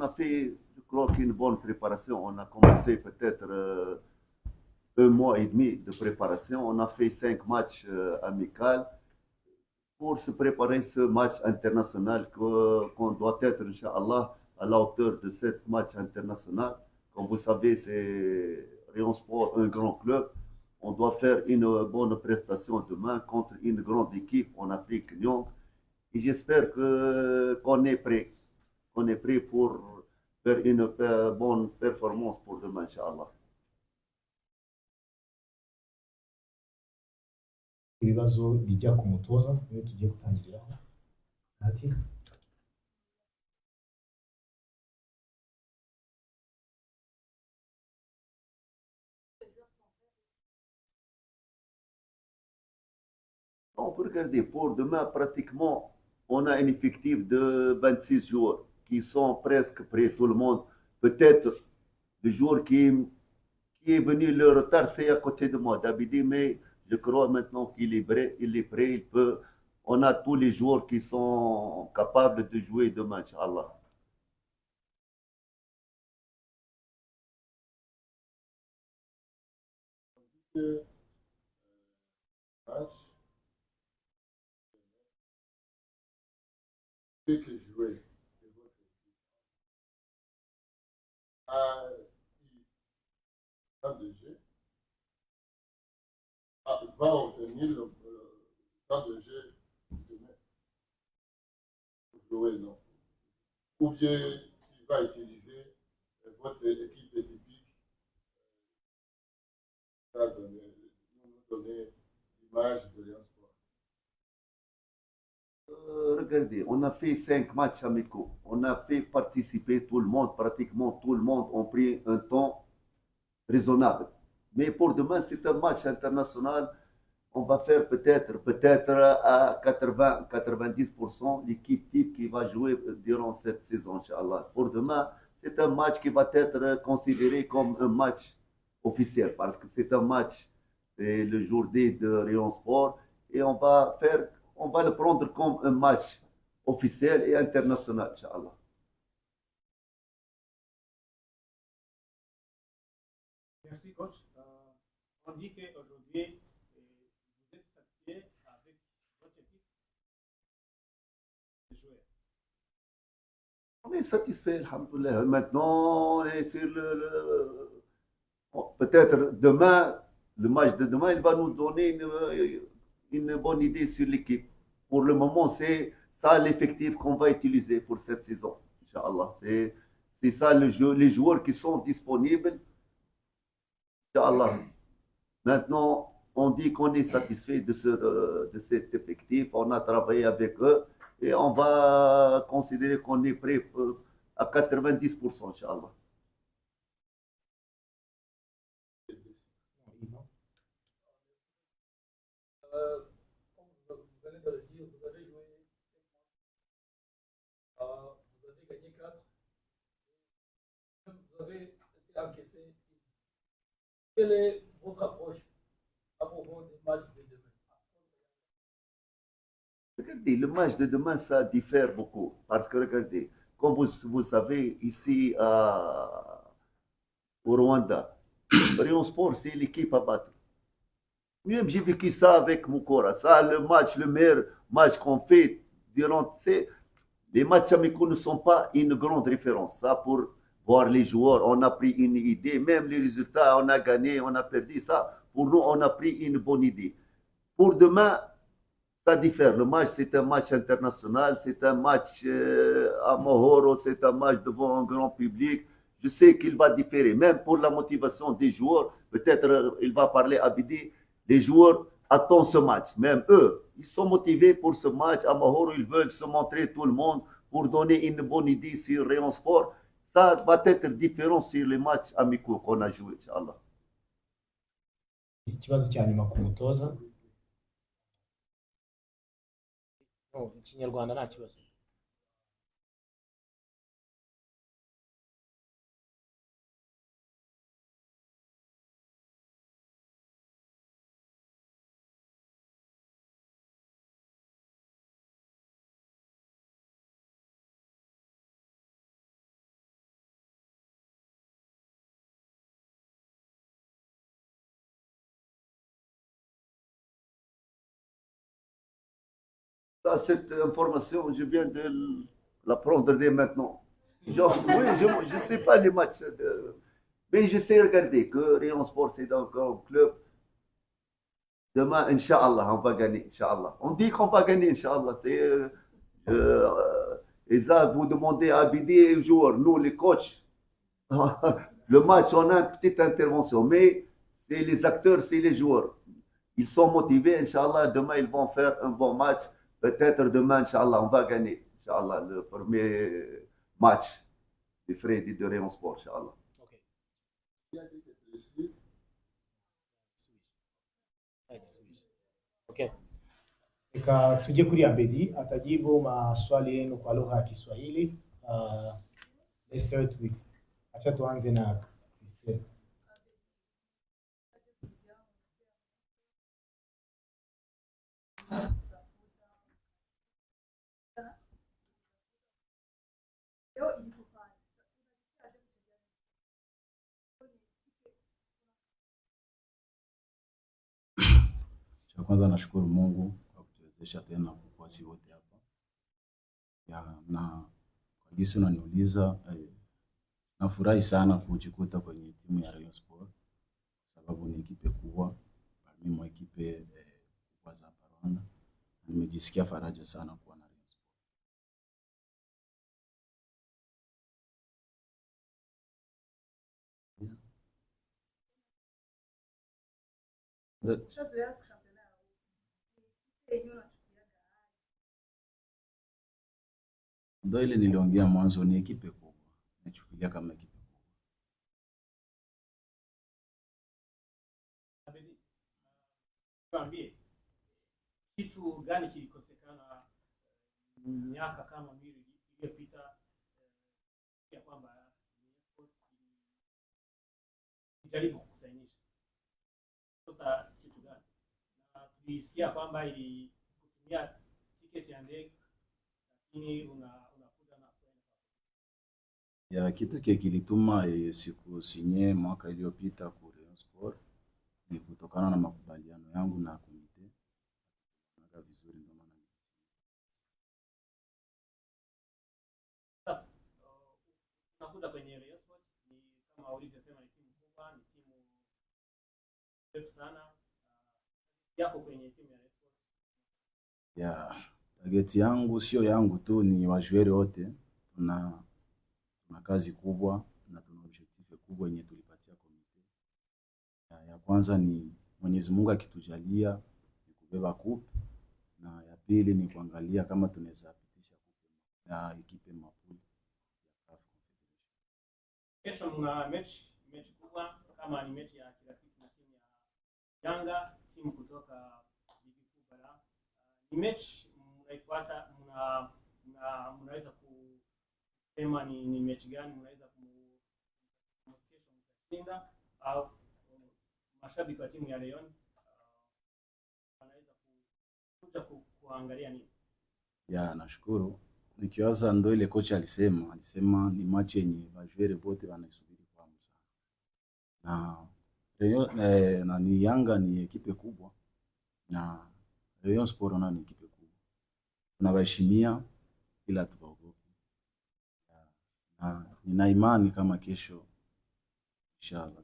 On a fait, je crois qu'une bonne préparation. On a commencé peut-être 1 mois et demi de préparation. On a fait 5 matchs amicaux pour se préparer ce match international qu'on doit être, Inch'Allah, à la hauteur de ce match international. Comme vous savez, c'est Rayon Sport, un grand club. On doit faire une bonne prestation demain contre une grande équipe en Afrique, Lyon. Et j'espère qu'on est prêt. Qu'on est prêt pour faire une bonne performance pour demain, Inch'Allah. ibibazo bijya ku mutoza niyo tugiye gutangiriraho ati On peut regarder pour demain, pratiquement, on a un effectif de 26 joueurs qui sont presque prêts, tout le monde. Peut-être le joueur qui est venu le retard, c'est à côté de moi, David, mais je crois maintenant qu'il est prêt, il peut. On a tous les joueurs qui sont capables de jouer demain, Inch'Allah. Que match que jouer de votre équipe a eu temps de jeu, va obtenir le temps de jeu demain pour jouer, non? Ou bien il va utiliser votre équipe est typique, ça nous donner l'image de Lyon Sport. Regardez, on a fait 5 matchs amicaux. On a fait participer tout le monde, pratiquement tout le monde ont pris un temps raisonnable. Mais pour demain, c'est un match international. On va faire peut-être à 80-90% l'équipe type qui va jouer durant cette saison, Inch'Allah. Pour demain, c'est un match qui va être considéré comme un match officiel parce que c'est un match le jour D de Rayon Sport et on va le prendre comme un match officiel et international, Inch'Allah. merci coach. On dit qu'aujourd'hui vous êtes satisfait avec votre équipe de joueurs. On est satisfait, alhamdoulilah. Maintenant, on est sur peut-être demain, le match de demain, il va nous donner une bonne idée sur l'équipe. Pour le moment, c'est ça l'effectif qu'on va utiliser pour cette saison. Inch'Allah. C'est ça les joueurs qui sont disponibles. Inch'Allah. Maintenant, on dit qu'on est satisfait de cet effectif. On a travaillé avec eux et on va considérer qu'on est prêt à 90%, Inch'Allah. Comme vous allez de le dire, vous avez joué 5 matchs, vous avez gagné 4, vous avez été encaissé. Quelle est votre approche à propos des matchs de demain? Regardez, le match de demain, ça diffère beaucoup. Parce que regardez, comme vous savez, ici au Rwanda, Rayon Sport, c'est l'équipe à battre. Même j'ai vécu ça avec Moukora. Ça, le match, le meilleur match qu'on fait durant. Les matchs amicaux ne sont pas une grande référence. Ça, pour voir les joueurs, on a pris une idée. Même les résultats, on a gagné, on a perdu. Ça, pour nous, on a pris une bonne idée. Pour demain, ça diffère. Le match, c'est un match international, c'est un match à Mohoro, c'est un match devant un grand public. Je sais qu'il va différer, même pour la motivation des joueurs. Peut-être il va parler à Bidi. Les joueurs attendent ce match, même eux. Ils sont motivés pour ce match. À Mohoro, ils veulent se montrer tout le monde pour donner une bonne idée sur Rayon Sport. Ça va être différent sur les matchs amicaux qu'on a joués, Inch'Allah. ikibazo cya nyuma ku mutoza no ikinyarwanda nta kibazo Ça, cette information, je viens de la prendre dès maintenant. Genre, oui, je ne sais pas les matchs, mais je sais regarder que Rayon Sport, c'est un grand club. Demain, Inch'Allah, on va gagner, Inch'Allah. On dit qu'on va gagner, Inch'Allah. Eza, vous demandez à Abidi et aux joueurs, nous, les coachs, le match, on a une petite intervention, mais c'est les acteurs, c'est les joueurs. Ils sont motivés, Inch'Allah. Demain, ils vont faire un bon match. Peut-être demain, Inch'Allah, on va gagner, Inch'Allah, le premier match des Freddy de Rayon Sport, Inch'Allah. Okay. Il y a quelques blessés. Okay. Ika tuje kuri Abedi atajibu maswali yenu kwa lugha ya Kiswahili. Let's start with, acha tuanze na Christine. Cha kwanza nashukuru Mungu kwa kutuwezesha tena kuwa sisi wote hapa. Na kwa jinsi unaniuliza, nafurahi sana kujikuta kwenye timu ya Rayon Sport sababu ni ekipe kubwa, mimi mwa ekipe kubwa za Rwanda. Nimejisikia faraja sana kuwa na Rayon Sport. Ndio ile niliongea mwanzo, ni ekipe kubwa. Nachukulia kama ekipe kubwa. Abedi, tuambie kitu gani kilikosekana miaka kama mbili iliyopita ya kwamba jaribu kukusainisha. Sasa kitu gani? Na tulisikia kwamba ilikutumia tiketi ya ndege lakini unakuja na kwenda. Ya kitu kilituma siku sinye mwaka iliyopita kwa Rayon Sport ni kutokana na makubaliano yangu na komite. Naga vizuri ndio maana. Sasa unakuja kwenye Rayon Sport, ni kama ulivyosema, ni timu kubwa, ni timu refu sana. Yako kwenye timu ya Rayon Sport. Ya target yangu sio yangu tu, ni wajueri wote. Tuna kazi kubwa na tuna objective kubwa yenye tulipatia komite. Ya kwanza ni Mwenyezi Mungu akitujalia ni kubeba kupe, na ya pili ni kuangalia kama tunaweza pitisha kupe na ekipe mapuli ya CAF Confederation. Kesho mna mechi kubwa, kama ni mechi ya kirafiki na timu ya Yanga, timu kutoka ligi kuu bara. Ni mechi mnaifuata, mnaweza kusema ni mechi gani mnaweza kesho mtashinda, au mashabiki wa timu ya Rayon wanaweza kuja kuangalia nini? Ya nashukuru. Nikiwaza ndo ile kocha alisema ni match yenye wajueri wote wanaisubiri kwa hamu sana. Na Rayon na ni Yanga ni ekipe kubwa na Rayon Sport na ni ekipe kubwa. Tunawaheshimia ila tuwaogope. Na nina imani kama kesho inshallah